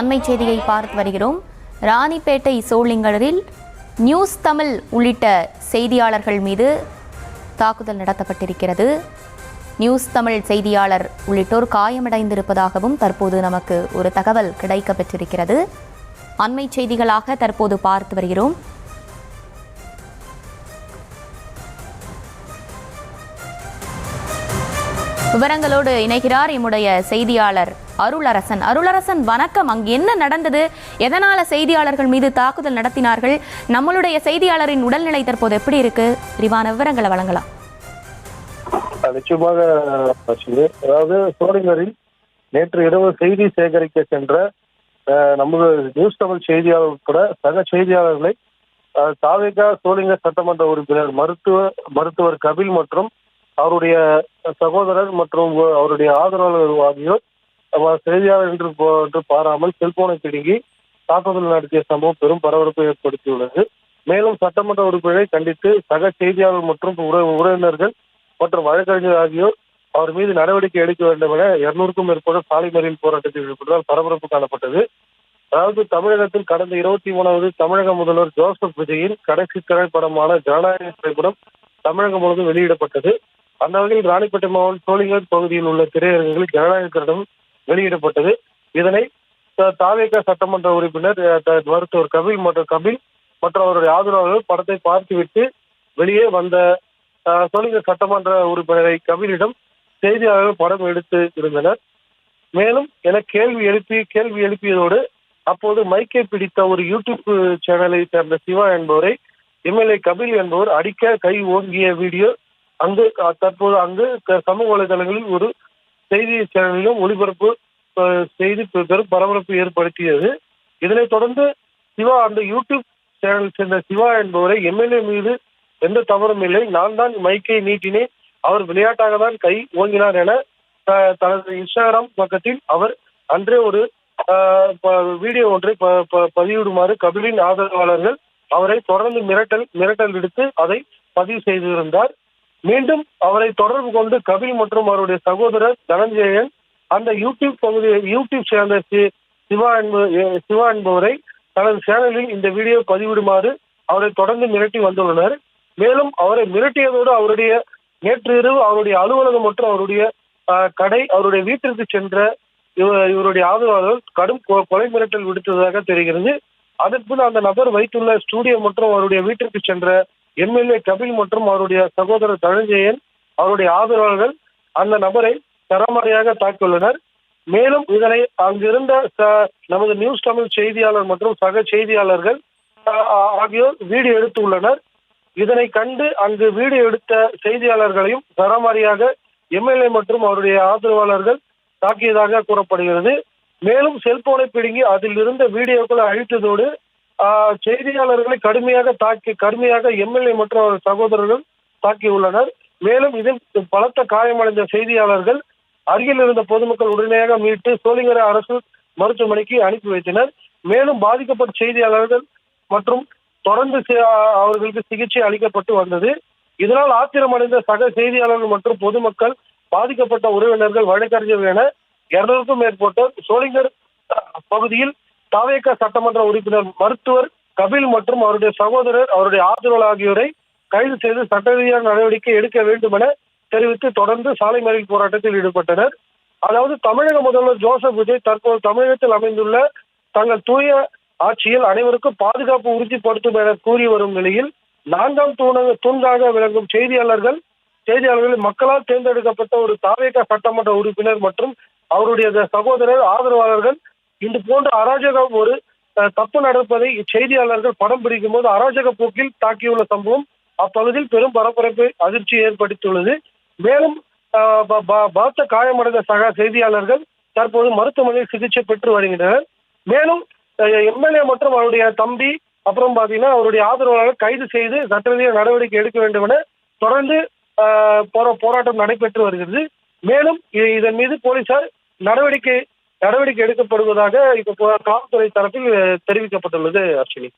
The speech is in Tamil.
அண்மை செய்தியை பார்த்து வருகிறோம். ராணிப்பேட்டை சோளிங்கரில் நியூஸ் தமிழ் உள்ளிட்ட செய்தியாளர்கள் மீது தாக்குதல் நடத்தப்பட்டிருக்கிறது. நியூஸ் தமிழ் செய்தியாளர் உள்ளிட்டோர் காயமடைந்திருப்பதாகவும் தற்போது நமக்கு ஒரு தகவல் கிடைக்கப்பெற்றிருக்கிறது. அண்மை செய்திகளாக தற்போது பார்த்து வருகிறோம். விவரங்களோடு இணைகிறார் எம்முடைய செய்தியாளர் அருளரசன். அருளரசன், வணக்கம். அங்கு என்ன நடந்தது? எதனால செய்தியாளர்கள் மீது தாக்குதல் நடத்தினார்கள்? நம்மளுடைய செய்தியாளரின் உடல்நிலை தற்போது எப்படி இருக்கு? விரிவான விவரங்களை வழங்கலாம். நிச்சயமாக. அதாவது சோளிங்கரில் நேற்று இரவு செய்தி சேகரிக்க சென்ற நமது நியூஸ் தமிழ் செய்தியாளர் உட்பட சக செய்தியாளர்களை தாவேகா சோளிங்கர் சட்டமன்ற உறுப்பினர் மருத்துவர் கபில் மற்றும் அவருடைய சகோதரர் மற்றும் அவருடைய ஆதரவாளர் ஆகியோர் செய்தியாளர் என்று பாராமல் செல்போனை பிடுங்கி தாக்குதல் நடத்திய சம்பவம் பெரும் பரபரப்பை ஏற்படுத்தியுள்ளது. மேலும் சட்டமன்ற உறுப்பினரை கண்டித்து சக செய்தியாளர் மற்றும் உறவினர்கள் மற்றும் வழக்கறிஞர் ஆகியோர் அவர் மீது நடவடிக்கை எடுக்க வேண்டும் என 200க்கும் மேற்பட்ட சாலை மறியல் போராட்டத்தில் ஈடுபட்டதால் பரபரப்பு காணப்பட்டது. அதாவது தமிழகத்தில் கடந்த 23வது தமிழக முதல்வர் ஜோசப் விஜயின் கடைசி திரைப்படமான ஜனநாயக திரைப்படம் தமிழகம் முழுவதும் வெளியிடப்பட்டது. அந்த வகையில் ராணிப்பேட்டை மாவட்டம் சோளிங்கர் பகுதியில் உள்ள திரையரங்குகளில் ஜனநாயக திரைப்படம் வெளியிடப்பட்டது. இதனை தாவேகா சட்டமன்ற உறுப்பினர் மருத்துவர் கபில் மற்றும் அவருடைய ஆதரவாளர்கள் படத்தை பார்த்துவிட்டு வெளியே வந்த சோளிங்கர் சட்டமன்ற உறுப்பினரை கபிலிடம் செய்தியாளர்கள் படம் எடுத்து இருந்தனர். மேலும் என கேள்வி எழுப்பியதோடு அப்போது மைக்கை பிடித்த ஒரு யூடியூப் சேனலை சேர்ந்த சிவா என்பவரை எம்எல்ஏ கபில் என்பவர் அடிக்க கை ஓங்கிய வீடியோ தற்போது சமூக வலைதளங்களில் ஒரு செய்தி சேனலிலும் ஒளிபரப்பு செய்தி பெரும் பரபரப்பு ஏற்படுத்தியது. இதனைத் தொடர்ந்து சிவா அந்த யூடியூப் சேனல் சேர்ந்த சிவா என்பவரை எம்எல்ஏ மீது எந்த தவறும் இல்லை, நான் தான் மைக்கை நீட்டினேன், அவர் விளையாட்டாக தான் கை ஓங்கினார் என தனது இன்ஸ்டாகிராம் பக்கத்தில் அவர் அன்றே ஒரு வீடியோ ஒன்றை பதிவிடுமாறு கபிலின் ஆதரவாளர்கள் அவரை தொடர்ந்து மிரட்டல் விடுத்து அதை பதிவு செய்திருந்தார். மீண்டும் அவரை தொடர்பு கொண்டு கபில் மற்றும் அவருடைய சகோதரர் தனஞ்சயன் அந்த யூடியூப் சேர்ந்த சிவா என்பவரை தனது சேனலில் இந்த வீடியோ பதிவிடுமாறு அவரை தொடர்ந்து மிரட்டி வந்துள்ளனர். மேலும் அவரை மிரட்டியதோடு அவருடைய நேற்று இரவு அவருடைய அலுவலகம் மற்றும் அவருடைய கடை அவருடைய வீட்டிற்கு சென்ற இவருடைய ஆதரவாளர்கள் கடும் கொலை மிரட்டல் விடுத்ததாக தெரிகிறது. அதற்கு அந்த நபர் வைத்துள்ள ஸ்டூடியோ மற்றும் அவருடைய வீட்டிற்கு சென்ற எம்எல்ஏ கபில் மற்றும் அவருடைய சகோதரர் தனஞ்சயன் அவருடைய ஆதரவாளர்கள் அந்த நபரை தரமறையாக தாக்கியுள்ளனர். மேலும் இதனை அங்கிருந்த நமது நியூஸ் தமிழ் செய்தியாளர் மற்றும் சக செய்தியாளர்கள் ஆகியோர் வீடியோ எடுத்துள்ளனர். இதனை கண்டு அங்கு வீடியோ எடுத்த செய்தியாளர்களையும் தரமறையாக எம்எல்ஏ மற்றும் அவருடைய ஆதரவாளர்கள் தாக்கியதாக கூறப்படுகிறது. மேலும் செல்போனை பிடுங்கி அதில் இருந்த வீடியோக்களை அழித்ததோடு செய்தியாளர்களை கடுமையாக எம்எல்ஏ மற்றும் அவர் சகோதரர்கள் தாக்கியுள்ளனர். மேலும் இதில் பலத்த காயமடைந்த செய்தியாளர்கள் அருகில் இருந்த பொதுமக்கள் உடனடியாக மீட்டு சோளிங்கர் அரசு மருத்துவமனைக்கு அனுப்பி வைத்தனர். மேலும் பாதிக்கப்பட்ட செய்தியாளர்கள் மற்றும் தொடர்ந்து அவர்களுக்கு சிகிச்சை அளிக்கப்பட்டு வந்தது. இதனால் ஆத்திரமடைந்த சக செய்தியாளர்கள் மற்றும் பொதுமக்கள், பாதிக்கப்பட்ட உறவினர்கள், வழக்கறிஞர்கள் என 200க்கும் மேற்பட்டோர் சோளிங்கர் பகுதியில் தாவேகா சட்டமன்ற உறுப்பினர் மருத்துவர் கபில் மற்றும் அவருடைய சகோதரர் அவருடைய ஆதரவாளர் ஆகியோரை கைது செய்து சட்ட ரீதியான நடவடிக்கை எடுக்க வேண்டும் என தெரிவித்து தொடர்ந்து சாலை மறியல் போராட்டத்தில் ஈடுபட்டனர். அதாவது தமிழக முதல்வர் ஜோசப் விஜய் தற்போது தமிழகத்தில் அமைந்துள்ள தங்கள் தூய ஆட்சியில் அனைவருக்கும் பாதுகாப்பு உறுதிப்படுத்தும் என கூறி வரும் நிலையில் 4ஆம் தூணாக விளங்கும் செய்தியாளர்கள் மக்களால் தேர்ந்தெடுக்கப்பட்ட ஒரு தாவேகா சட்டமன்ற உறுப்பினர் மற்றும் அவருடைய சகோதரர் ஆதரவாளர்கள் இது போன்ற அராஜகம் ஒரு தப்பு நடப்பதை செய்தியாளர்கள் படம் பிடிக்கும் போது அராஜக போக்கில் தாக்கியுள்ள சம்பவம் அப்பகுதியில் பெரும் பரபரப்பை அதிர்ச்சி ஏற்படுத்தியுள்ளது. மேலும் பலத்த காயமடைந்த சக செய்தியாளர்கள் தற்போது மருத்துவமனையில் சிகிச்சை பெற்று வருகின்றனர். மேலும் எம்எல்ஏ மற்றும் அவருடைய தம்பி அப்புறம் பாத்தீங்கன்னா அவருடைய ஆதரவாளர்கள் கைது செய்து சட்ட ரீதியாக நடவடிக்கை எடுக்க வேண்டும் என தொடர்ந்து போராட்டம் நடைபெற்று வருகிறது. மேலும் இதன் மீது போலீசார் நடவடிக்கை எடுக்கப்படுவதாக இப்ப காவல்துறை தரப்பில் தெரிவிக்கப்பட்டுள்ளது. அர்ஷினி.